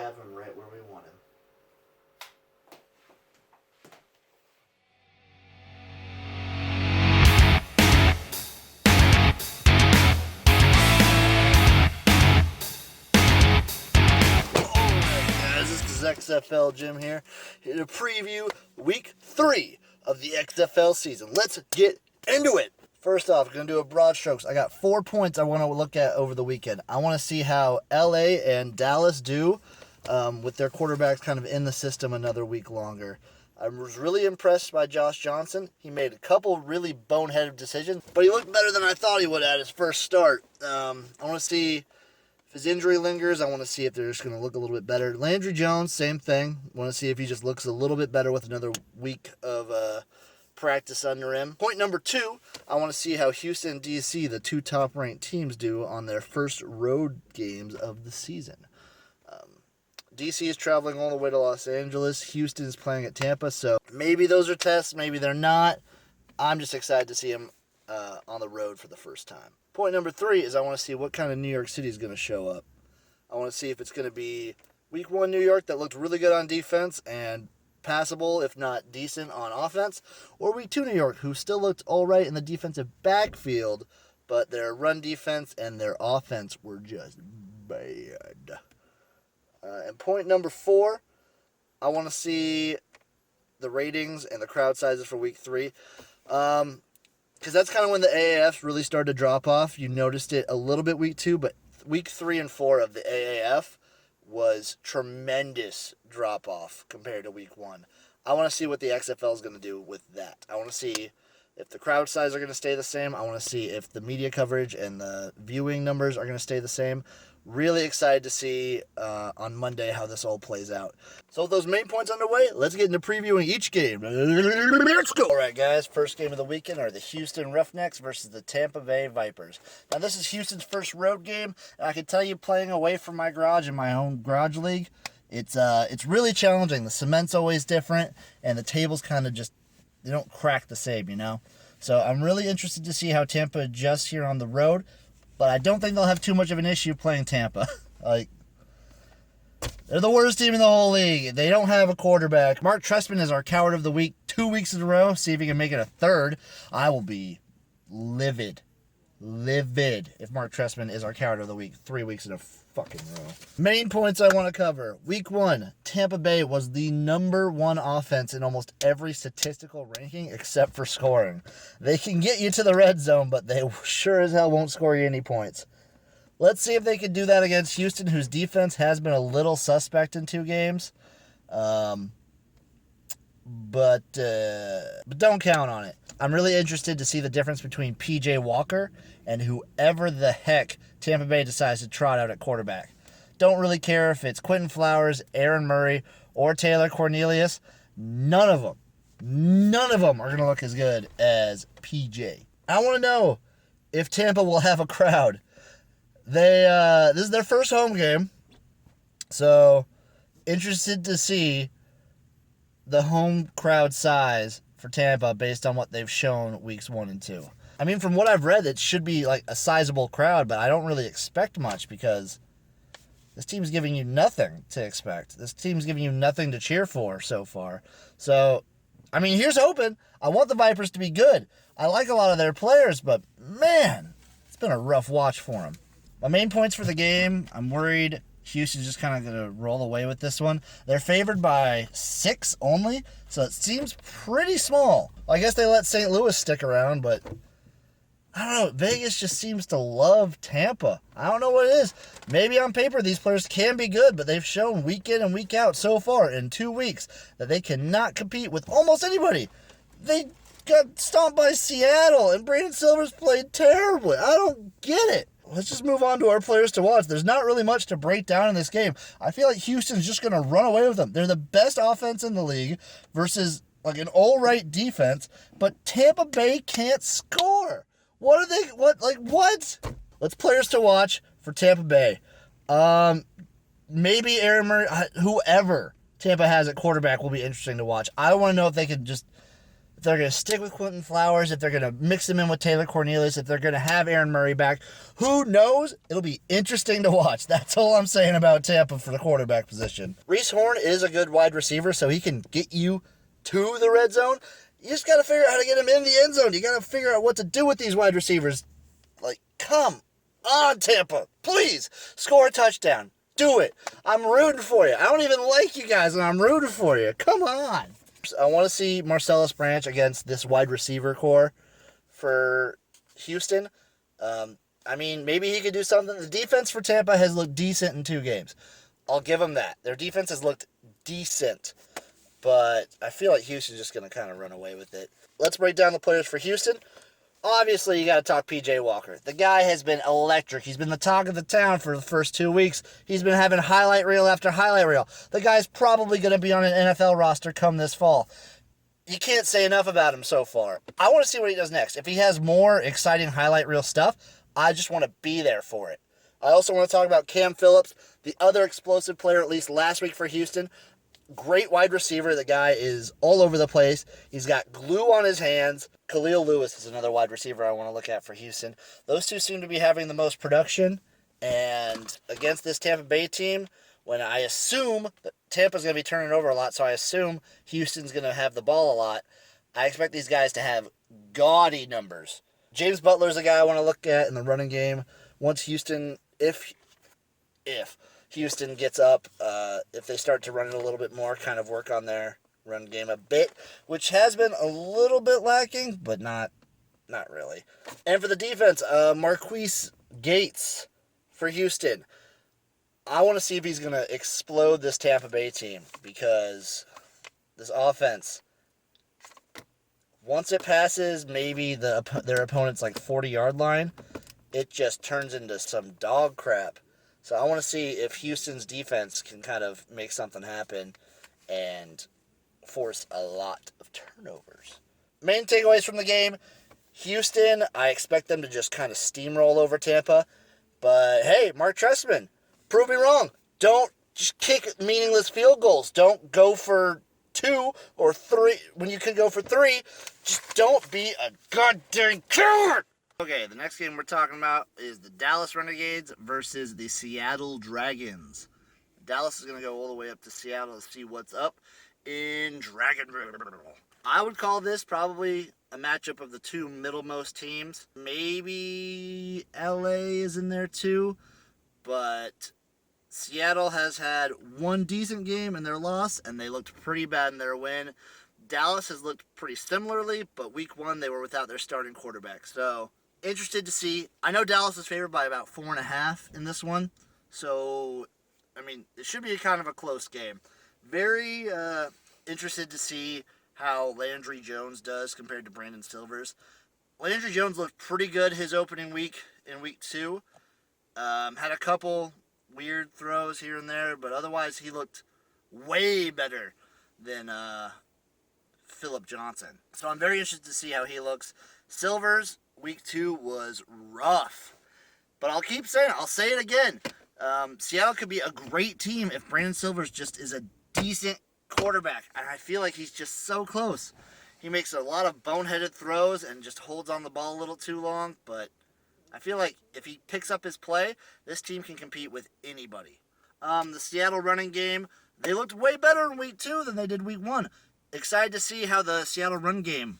have him right where we want him. This is XFL Jim here to preview week 3 of the XFL season. Let's get into it. First off, we're going to do a broad strokes. I got 4 points I want to look at over the weekend. I want to see how LA and Dallas do with their quarterbacks kind of in the system another week longer. I was really impressed by Josh Johnson. He made a couple really boneheaded decisions, but he looked better than I thought he would at his first start. I want to see if his injury lingers. I want to see if they're just going to look a little bit better. Landry Jones, same thing. I want to see if he just looks a little bit better with another week of practice under him. Point number 2, I want to see how Houston and DC, the two top-ranked teams, do on their first road games of the season. DC is traveling all the way to Los Angeles. Houston is playing at Tampa, so maybe those are tests, maybe they're not. I'm just excited to see him on the road for the first time. Point number 3 is I want to see what kind of New York City is going to show up. I want to see if it's going to be Week 1 New York that looked really good on defense and passable, if not decent, on offense, or Week 2 New York, who still looked all right in the defensive backfield, but their run defense and their offense were just bad. And point number 4, I want to see the ratings and the crowd sizes for Week 3. Because that's kind of when the AAF really started to drop off. You noticed it a little bit Week 2, but Week 3 and 4 of the AAF was tremendous drop-off compared to Week 1. I want to see what the XFL is going to do with that. I want to see if the crowd size are going to stay the same. I want to see if the media coverage and the viewing numbers are going to stay the same. Really excited to see on Monday how this all plays out. So with those main points underway, let's get into previewing each game. Let's go. All right, guys. First game of the weekend are the Houston Roughnecks versus the Tampa Bay Vipers. Now, this is Houston's first road game, and I can tell you, playing away from my garage in my own garage league, it's really challenging. The cement's always different, and the tables kind of just, they don't crack the same, you know? So I'm really interested to see how Tampa adjusts here on the road. But I don't think they'll have too much of an issue playing Tampa. They're the worst team in the whole league. They don't have a quarterback. Mark Trestman is our coward of the week 2 weeks in a row. See if he can make it a third. I will be livid if Mark Trestman is our coward of the week 3 weeks in a fucking row. Main points I want to cover. Week 1, Tampa Bay was the number 1 offense in almost every statistical ranking except for scoring. They can get you to the red zone, but they sure as hell won't score you any points. Let's see if they can do that against Houston, whose defense has been a little suspect in 2 games. But don't count on it. I'm really interested to see the difference between P.J. Walker and whoever the heck Tampa Bay decides to trot out at quarterback. Don't really care if it's Quentin Flowers, Aaron Murray, or Taylor Cornelius. None of them are going to look as good as P.J. I want to know if Tampa will have a crowd. This is their first home game, so interested to see the home crowd size for Tampa based on what they've shown weeks 1 and 2. I mean, from what I've read, it should be like a sizable crowd, but I don't really expect much because this team's giving you nothing to expect. This team's giving you nothing to cheer for so far. So, I mean, here's hoping. I want the Vipers to be good. I like a lot of their players, but man, it's been a rough watch for them. My main points for the game, I'm worried Houston's just kind of going to roll away with this one. They're favored by 6 only, so it seems pretty small. I guess they let St. Louis stick around, but I don't know. Vegas just seems to love Tampa. I don't know what it is. Maybe on paper these players can be good, but they've shown week in and week out so far in 2 weeks that they cannot compete with almost anybody. They got stomped by Seattle, and Brandon Silver's played terribly. I don't get it. Let's just move on to our players to watch. There's not really much to break down in this game. I feel like Houston's just going to run away with them. They're the best offense in the league versus like an all-right defense, but Tampa Bay can't score. What? Let's players to watch for Tampa Bay. Maybe Aaron Murray, whoever Tampa has at quarterback will be interesting to watch. I want to know if if they're going to stick with Quentin Flowers, if they're going to mix him in with Taylor Cornelius, if they're going to have Aaron Murray back. Who knows? It'll be interesting to watch. That's all I'm saying about Tampa for the quarterback position. Reese Horn is a good wide receiver, so he can get you to the red zone. You just got to figure out how to get him in the end zone. You got to figure out what to do with these wide receivers. Like, come on, Tampa. Please, score a touchdown. Do it. I'm rooting for you. I don't even like you guys, and I'm rooting for you. Come on. I want to see Marcellus Branch against this wide receiver core for Houston. I mean, maybe he could do something. The defense for Tampa has looked decent in 2 games. I'll give them that. Their defense has looked decent, but I feel like Houston's just going to kind of run away with it. Let's break down the players for Houston. Obviously, you got to talk P.J. Walker. The guy has been electric. He's been the talk of the town for the first 2 weeks. He's been having highlight reel after highlight reel. The guy's probably going to be on an NFL roster come this fall. You can't say enough about him so far. I want to see what he does next. If he has more exciting highlight reel stuff, I just want to be there for it. I also want to talk about Cam Phillips, the other explosive player, at least last week for Houston. Great wide receiver. The guy is all over the place. He's got glue on his hands. Khalil Lewis is another wide receiver I want to look at for Houston. Those two seem to be having the most production. And against this Tampa Bay team, when I assume that Tampa's going to be turning over a lot, so I assume Houston's going to have the ball a lot, I expect these guys to have gaudy numbers. James Butler's a guy I want to look at in the running game. Once Houston, if Houston gets up, if they start to run it a little bit more, kind of work on their run game a bit, which has been a little bit lacking, but not really. And for the defense, Marquise Gates for Houston. I want to see if he's going to explode this Tampa Bay team, because this offense, once it passes maybe their opponent's like 40-yard line, it just turns into some dog crap. So I want to see if Houston's defense can kind of make something happen and force a lot of turnovers. Main takeaways from the game: Houston, I expect them to just kind of steamroll over Tampa. But hey, Mark Trestman, prove me wrong. Don't just kick meaningless field goals. Don't go for 2 or 3 when you can go for 3. Just don't be a goddamn coward. Okay, the next game we're talking about is the Dallas Renegades versus the Seattle Dragons. Dallas is going to go all the way up to Seattle to see what's up in Dragonville. I would call this probably a matchup of the 2 middlemost teams. Maybe LA is in there too, but Seattle has had 1 decent game in their loss, and they looked pretty bad in their win. Dallas has looked pretty similarly, but week 1 they were without their starting quarterback. So, interested to see. I know Dallas is favored by about 4.5 in this one. So, I mean, it should be kind of a close game. Very interested to see how Landry Jones does compared to Brandon Silvers. Landry Jones looked pretty good his opening week in week 2. Had a couple weird throws here and there, but otherwise he looked way better than Phillip Johnson. So I'm very interested to see how he looks. Silvers, week 2 was rough. But I'll keep saying it. I'll say it again. Seattle could be a great team if Brandon Silvers just is a decent quarterback. And I feel like he's just so close. He makes a lot of boneheaded throws and just holds on the ball a little too long. But I feel like if he picks up his play, this team can compete with anybody. The Seattle running game, they looked way better in week 2 than they did week 1. Excited to see how the Seattle run game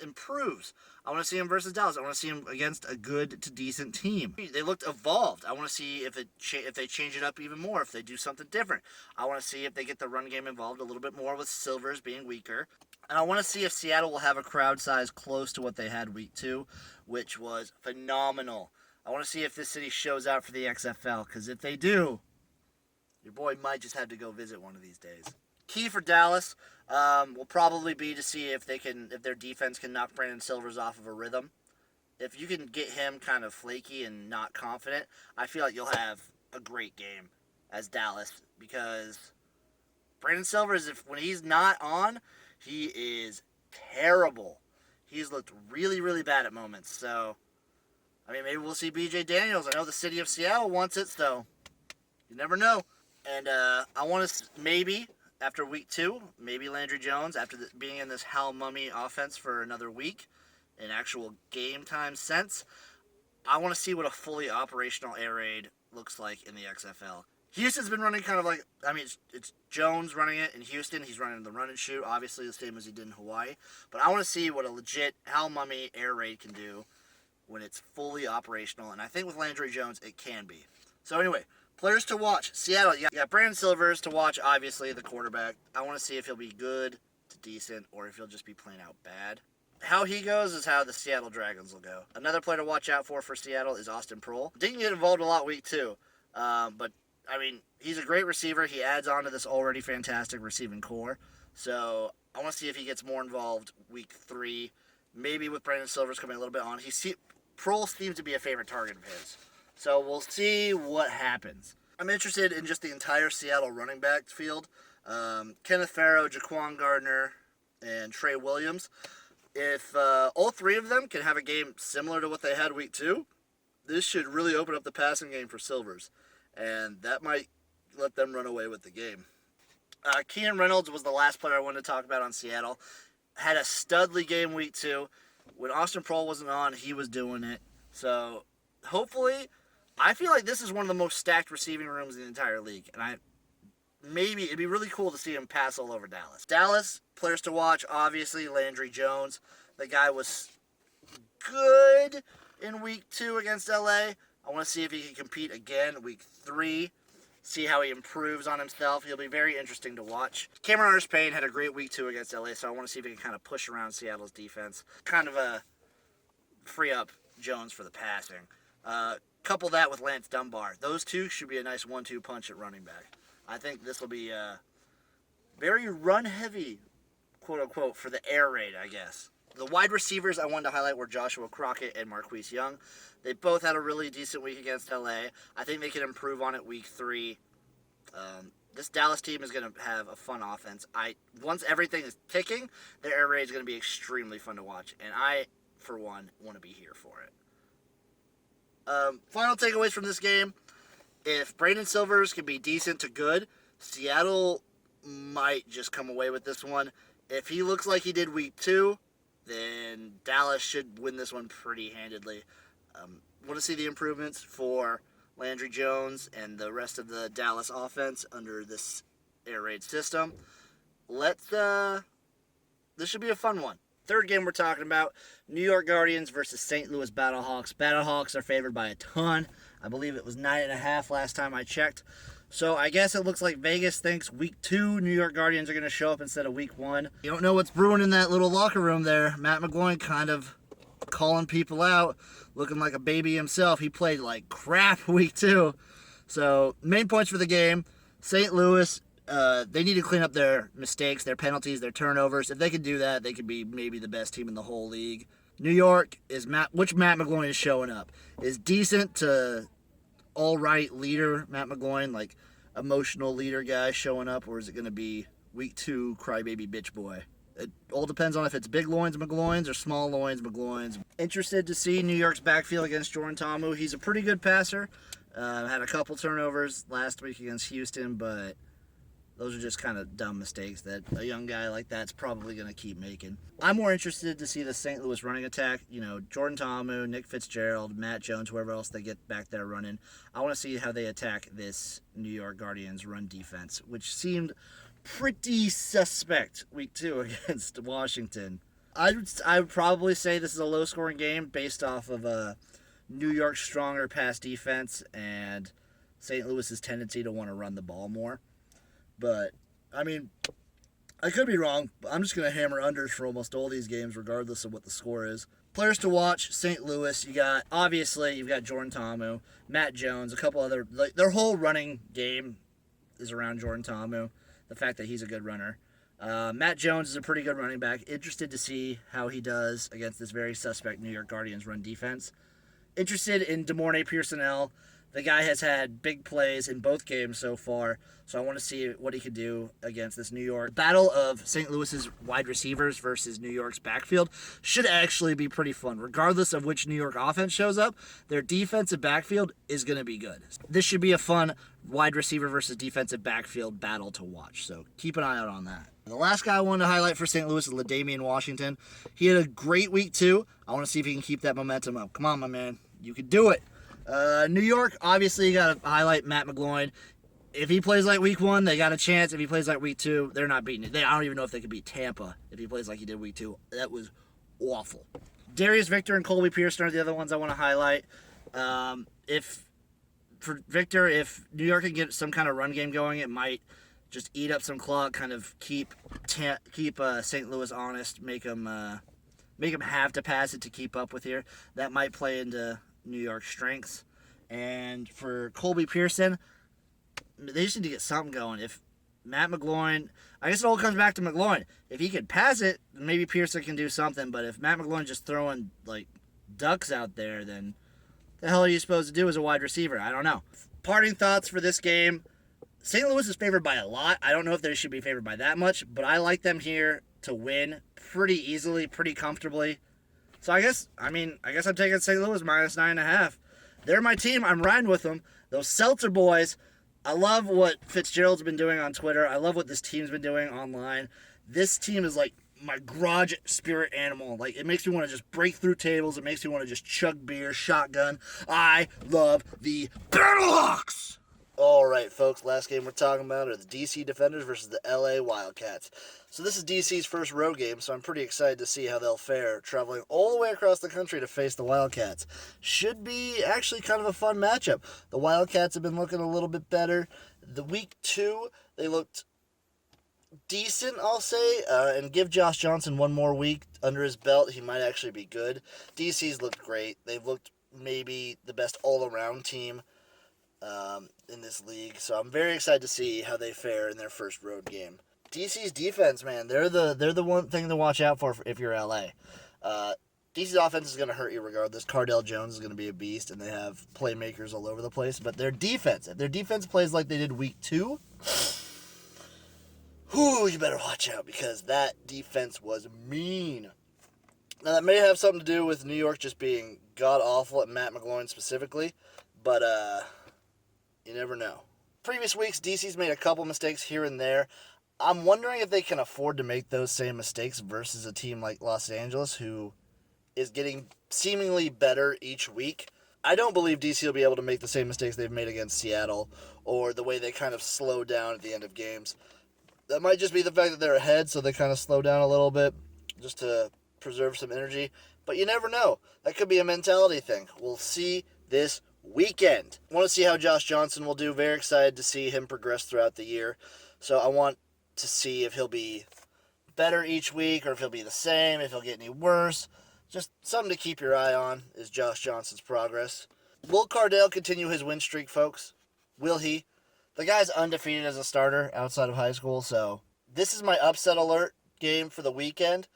improves. I want to see him versus Dallas. I want to see him against a good to decent team. They looked evolved. I want to see if they change it up even more, if they do something different. I want to see if they get the run game involved a little bit more with Silvers being weaker. And I want to see if Seattle will have a crowd size close to what they had week 2, which was phenomenal. I want to see if this city shows out for the XFL, because if they do, your boy might just have to go visit one of these days. Key for Dallas will probably be to see if their defense can knock Brandon Silvers off of a rhythm. If you can get him kind of flaky and not confident, I feel like you'll have a great game as Dallas, because Brandon Silvers, when he's not on, he is terrible. He's looked really, really bad at moments. So, I mean, maybe we'll see B.J. Daniels. I know the city of Seattle wants it, so you never know. And I want to maybe after week 2, maybe Landry Jones, after being in this Hal Mummy offense for another week, in actual game time sense, I want to see what a fully operational air raid looks like in the XFL. Houston's been running kind of like, it's Jones running it in Houston. He's running the run and shoot, obviously the same as he did in Hawaii. But I want to see what a legit Hal Mummy air raid can do when it's fully operational. And I think with Landry Jones, it can be. So anyway, players to watch. Seattle, you got Brandon Silvers to watch, obviously, the quarterback. I want to see if he'll be good to decent or if he'll just be plain out bad. How he goes is how the Seattle Dragons will go. Another player to watch out for Seattle is Austin Proehl. Didn't get involved a lot week 2, but he's a great receiver. He adds on to this already fantastic receiving core. So I want to see if he gets more involved week 3, maybe with Brandon Silvers coming a little bit on. Proehl seems to be a favorite target of his. So we'll see what happens. I'm interested in just the entire Seattle running back field. Kenneth Farrow, Jaquan Gardner, and Trey Williams. If all 3 of them can have a game similar to what they had week 2, this should really open up the passing game for Silvers. And that might let them run away with the game. Keenan Reynolds was the last player I wanted to talk about on Seattle. Had a studly game week 2. When Austin Proehl wasn't on, he was doing it. So hopefully, I feel like this is one of the most stacked receiving rooms in the entire league. And maybe it'd be really cool to see him pass all over Dallas. Dallas, players to watch, obviously, Landry Jones. The guy was good in week 2 against LA. I want to see if he can compete again week 3. See how he improves on himself. He'll be very interesting to watch. Cameron Artis-Payne had a great week 2 against LA, so I want to see if he can kind of push around Seattle's defense. Kind of free up Jones for the passing. Couple that with Lance Dunbar. Those 2 should be a nice 1-2 punch at running back. I think this will be very run-heavy, quote-unquote, for the air raid, I guess. The wide receivers I wanted to highlight were Joshua Crockett and Marquise Young. They both had a really decent week against LA. I think they can improve on it week 3. This Dallas team is going to have a fun offense. Once everything is ticking, their air raid is going to be extremely fun to watch. And I, for one, want to be here for it. Final takeaways from this game. If Brandon Silvers can be decent to good, Seattle might just come away with this one. If he looks like he did week 2, then Dallas should win this one pretty handedly. Want to see the improvements for Landry Jones and the rest of the Dallas offense under this air raid system. This should be a fun one. Third game we're talking about, New York Guardians versus St. Louis Battlehawks. Battlehawks are favored by a ton. I believe it was 9.5 last time I checked. So I guess it looks like Vegas thinks week 2 New York Guardians are going to show up instead of week 1. You don't know what's brewing in that little locker room there. Matt McGloin kind of calling people out, looking like a baby himself. He played like crap week 2. So main points for the game, St. Louis, they need to clean up their mistakes, their penalties, their turnovers. If they could do that, they could be maybe the best team in the whole league. New York which Matt McGloin is showing up, is decent to all right leader Matt McGloin, like emotional leader guy showing up, or is it going to be week 2 crybaby bitch boy? It all depends on if it's big loins McGloins or small loins McGloins. Interested to see New York's backfield against Jordan Ta'amu. He's a pretty good passer. Had a couple turnovers last week against Houston, but those are just kind of dumb mistakes that a young guy like that's probably going to keep making. I'm more interested to see the St. Louis running attack. Jordan Ta'amu, Nick Fitzgerald, Matt Jones, whoever else they get back there running. I want to see how they attack this New York Guardians run defense, which seemed pretty suspect week 2 against Washington. I would probably say this is a low-scoring game based off of New York's stronger pass defense and St. Louis's tendency to want to run the ball more. But, I could be wrong, but I'm just going to hammer unders for almost all these games, regardless of what the score is. Players to watch, St. Louis. You've got Jordan Ta'amu, Matt Jones, a couple other. Their whole running game is around Jordan Ta'amu, the fact that he's a good runner. Matt Jones is a pretty good running back. Interested to see how he does against this very suspect New York Guardians run defense. Interested in DeMornay Pearsonell, The guy has had big plays in both games so far, so I want to see what he can do against this New York. Battle of St. Louis's wide receivers versus New York's backfield should actually be pretty fun. Regardless of which New York offense shows up, their defensive backfield is going to be good. This should be a fun wide receiver versus defensive backfield battle to watch, so keep an eye out on that. And the last guy I wanted to highlight for St. Louis is LaDainian Washington. He had a great week, too. I want to see if he can keep that momentum up. Come on, my man. You can do it. New York, obviously, you got to highlight Matt McGloin. If he plays like week 1, they got a chance. If he plays like week 2, they're not beating it. I don't even know if they could beat Tampa if he plays like he did week 2. That was awful. Darius Victor and Colby Pearson are the other ones I want to highlight. For Victor, if New York can get some kind of run game going, it might just eat up some clock, kind of keep St. Louis honest, make them have to pass it to keep up with here. That might play into New York's strengths. And for Colby Pearson, they just need to get something going. If Matt McGloin, I guess it all comes back to McGloin. If he can pass it, maybe Pearson can do something. But if Matt McGloin just throwing like ducks out there, then the hell are you supposed to do as a wide receiver? I don't know. Parting thoughts for this game. St. Louis is favored by a lot. I don't know if they should be favored by that much, but I like them here to win pretty easily, pretty comfortably. So I guess I'm taking St. Louis minus 9.5. They're my team. I'm riding with them. Those Seltzer boys, I love what Fitzgerald's been doing on Twitter. I love what this team's been doing online. This team is like my garage spirit animal. Like, it makes me want to just break through tables. It makes me want to just chug beer, shotgun. I love the Battlehawks! All right, folks, last game we're talking about are the DC Defenders versus the LA Wildcats. So this is DC's first road game, so I'm pretty excited to see how they'll fare, traveling all the way across the country to face the Wildcats. Should be actually kind of a fun matchup. The Wildcats have been looking a little bit better. The week 2, they looked decent, I'll say, and give Josh Johnson one more week under his belt, he might actually be good. DC's looked great. They've looked maybe the best all-around team in this league, so I'm very excited to see how they fare in their first road game. DC's defense, man, they're the one thing to watch out for if you're LA. DC's offense is going to hurt you regardless. Cardell Jones is going to be a beast, and they have playmakers all over the place. But their defense, if their defense plays like they did week 2, you better watch out, because that defense was mean. Now, that may have something to do with New York just being god-awful at Matt McGloin specifically, but you never know. Previous weeks, DC's made a couple mistakes here and there. I'm wondering if they can afford to make those same mistakes versus a team like Los Angeles, who is getting seemingly better each week. I don't believe DC will be able to make the same mistakes they've made against Seattle, or the way they kind of slow down at the end of games. That might just be the fact that they're ahead, so they kind of slow down a little bit just to preserve some energy. But you never know. That could be a mentality thing. We'll see this weekend. I want to see how Josh Johnson will do. Very excited to see him progress throughout the year. So I want to see if he'll be better each week, or if he'll be the same, if he'll get any worse. Just something to keep your eye on is Josh Johnson's progress. Will Cardell continue his win streak, folks? Will he? The guy's undefeated as a starter outside of high school, so this is my upset alert game for the weekend.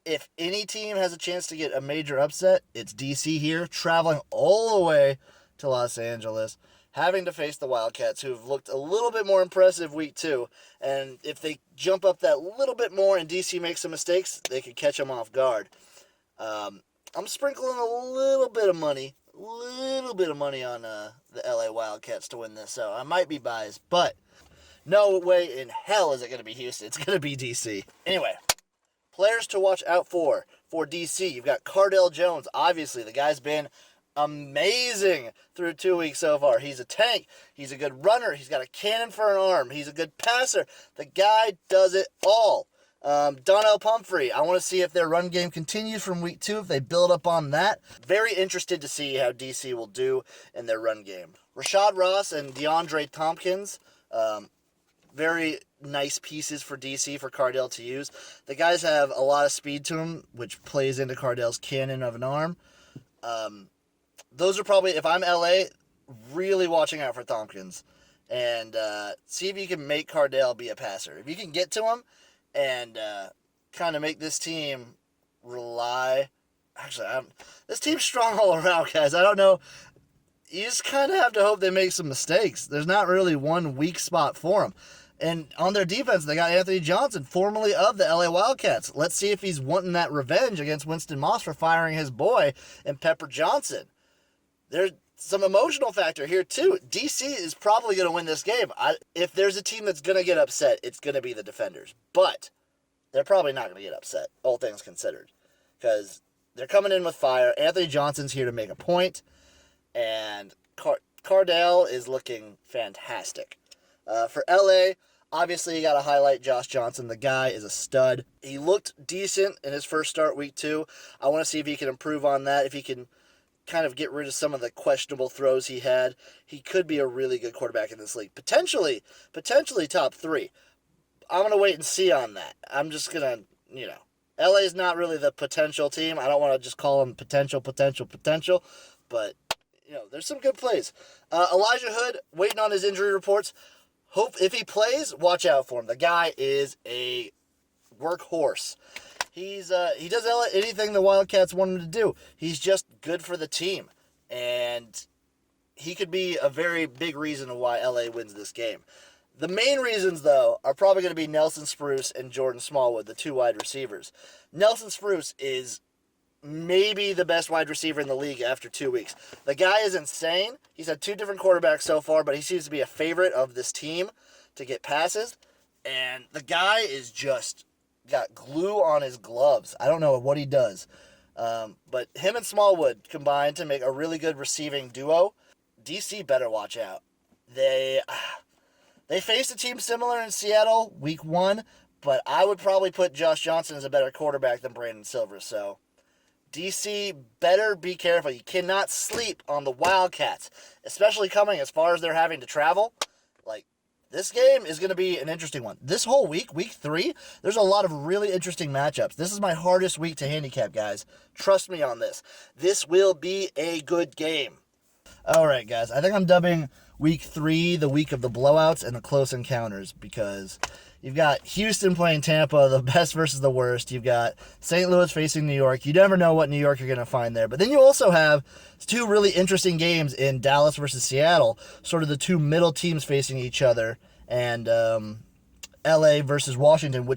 If any team has a chance to get a major upset, it's DC here, traveling all the way to Los Angeles, having to face the Wildcats, who've looked a little bit more impressive week 2. And if they jump up that little bit more and DC makes some mistakes, they could catch them off guard. I'm sprinkling a little bit of money on the LA Wildcats to win this, so I might be biased, but no way in hell is it going to be Houston. It's going to be DC. Anyway, players to watch out for DC. You've got Cardell Jones. Obviously, the guy's been amazing through 2 weeks so far. He's a tank. He's a good runner. He's got a cannon for an arm. He's a good passer. The guy does it all. Donnell Pumphrey, I want to see if their run game continues from week 2, if they build up on that. Very interested to see how DC will do in their run game. Rashad Ross and DeAndre Tompkins, very nice pieces for DC, for Cardell to use. The guys have a lot of speed to them, which plays into Cardell's cannon of an arm. Those are probably, if I'm LA, really watching out for Tompkins. And see if you can make Cardell be a passer. If you can get to him and kind of make this team rely... Actually, this team's strong all around, guys. I don't know. you just kind of have to hope they make some mistakes. There's not really one weak spot for them. And on their defense, they got Anthony Johnson, formerly of the LA Wildcats. Let's see if he's wanting that revenge against Winston Moss for firing his boy and Pepper Johnson. There's some emotional factor here, too. DC is probably going to win this game. If there's a team that's going to get upset, it's going to be the Defenders. But they're probably not going to get upset, all things considered. Because they're coming in with fire. Anthony Johnson's here to make a point. And Cardell is looking fantastic. For LA, obviously you got to highlight Josh Johnson. The guy is a stud. He looked decent in his first start, week 2. I want to see if he can improve on that, if he can kind of get rid of some of the questionable throws he had. He could be a really good quarterback in this league. Potentially top 3. I'm going to wait and see on that. I'm just going to, LA's not really the potential team. I don't want to just call them potential. But, there's some good plays. Elijah Hood, waiting on his injury reports. Hope if he plays, watch out for him. The guy is a workhorse. He does anything the Wildcats want him to do. He's just good for the team. And he could be a very big reason why LA wins this game. The main reasons, though, are probably going to be Nelson Spruce and Jordan Smallwood, the 2 wide receivers. Nelson Spruce is maybe the best wide receiver in the league after 2 weeks. The guy is insane. He's had 2 different quarterbacks so far, but he seems to be a favorite of this team to get passes. And the guy is just got glue on his gloves. I don't know what he does. But him and Smallwood combined to make a really good receiving duo. DC better watch out. They faced a team similar in Seattle week 1, but I would probably put Josh Johnson as a better quarterback than Brandon Silver. So DC better be careful. You cannot sleep on the Wildcats, especially coming as far as they're having to travel. This game is going to be an interesting one. This whole week 3, there's a lot of really interesting matchups. This is my hardest week to handicap, guys. Trust me on this. This will be a good game. All right, guys. I think I'm dubbing week 3 the week of the blowouts and the close encounters, because you've got Houston playing Tampa, the best versus the worst. You've got St. Louis facing New York. You never know what New York you're going to find there. But then you also have 2 really interesting games in Dallas versus Seattle, sort of the 2 middle teams facing each other, and LA versus Washington,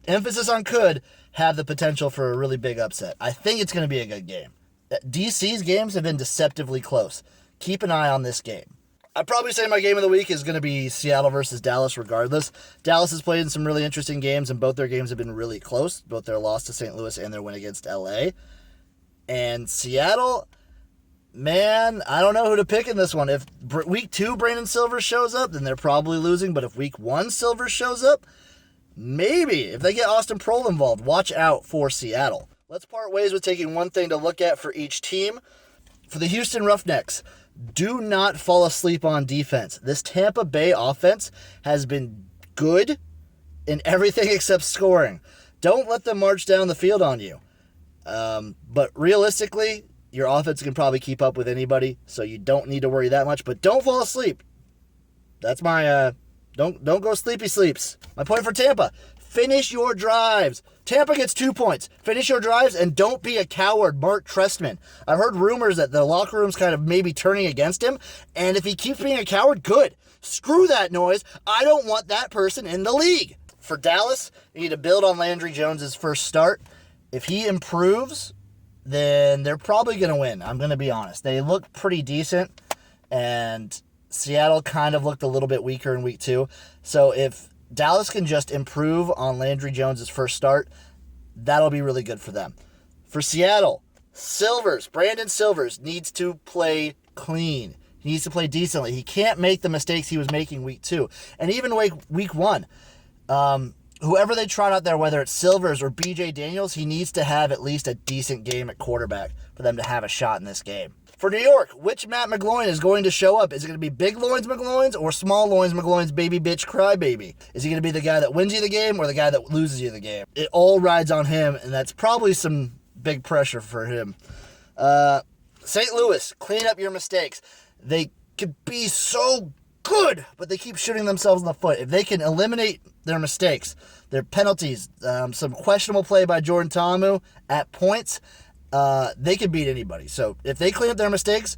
emphasis on could, have the potential for a really big upset. I think it's going to be a good game. DC's games have been deceptively close. Keep an eye on this game. I'd probably say my game of the week is going to be Seattle versus Dallas regardless. Dallas has played in some really interesting games, and both their games have been really close, both their loss to St. Louis and their win against LA. And Seattle, man, I don't know who to pick in this one. If week 2 Brandon Silver shows up, then they're probably losing. But if week 1 Silver shows up, maybe. If they get Austin Prohl involved, watch out for Seattle. Let's part ways with taking one thing to look at for each team. For the Houston Roughnecks, do not fall asleep on defense. This Tampa Bay offense has been good in everything except scoring. Don't let them march down the field on you. But realistically, your offense can probably keep up with anybody, so you don't need to worry that much. But don't fall asleep. That's my don't go sleepy sleeps. My point for Tampa: finish your drives. Tampa gets 2 points. Finish your drives and don't be a coward, Mark Trestman. I've heard rumors that the locker room's kind of maybe turning against him, and if he keeps being a coward, good. Screw that noise. I don't want that person in the league. For Dallas, you need to build on Landry Jones's first start. If he improves, then they're probably going to win. I'm going to be honest. They look pretty decent, and Seattle kind of looked a little bit weaker in week 2. So if Dallas can just improve on Landry Jones's first start, that'll be really good for them. For Seattle, Brandon Silvers needs to play clean. He needs to play decently. He can't make the mistakes he was making week 2. And even week 1. Whoever they trot out there, whether it's Silvers or BJ Daniels, he needs to have at least a decent game at quarterback for them to have a shot in this game. For New York, which Matt McGloin is going to show up? Is it going to be Big Loins McGloin's or Small Loins McGloin's baby bitch crybaby? Is he going to be the guy that wins you the game or the guy that loses you the game? It all rides on him, and that's probably some big pressure for him. St. Louis, clean up your mistakes. They could be so good, but they keep shooting themselves in the foot. If they can eliminate their mistakes, their penalties, some questionable play by Jordan Ta'amu at points, they can beat anybody. So if they clean up their mistakes,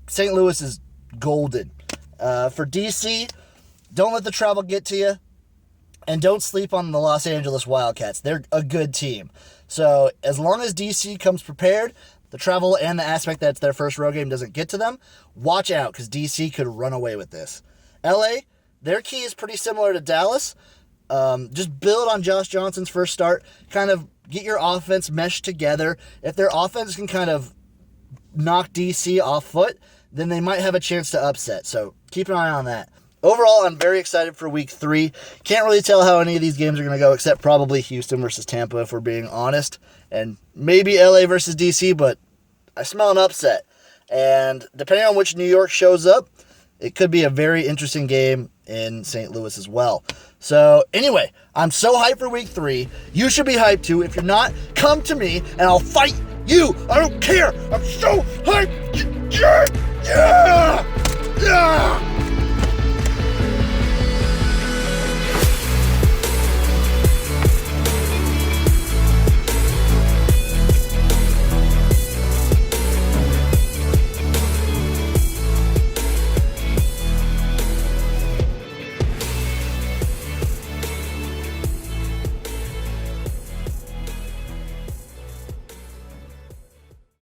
St. Louis is golden. For DC, don't let the travel get to you. And don't sleep on the Los Angeles Wildcats. They're a good team. So as long as DC comes prepared, the travel and the aspect that it's their first road game doesn't get to them, watch out because DC could run away with this. LA, their key is pretty similar to Dallas. Just build on Josh Johnson's first start. Kind of get your offense meshed together. If their offense can kind of knock DC off foot, then they might have a chance to upset. So keep an eye on that. Overall, I'm very excited for week 3. Can't really tell how any of these games are going to go, except probably Houston versus Tampa, if we're being honest. And maybe LA versus DC, but I smell an upset. And depending on which New York shows up, it could be a very interesting game in St. Louis as well. So anyway, I'm so hyped for week 3. You should be hyped too. If you're not, come to me and I'll fight you. I don't care. I'm so hyped. Yeah! Yeah!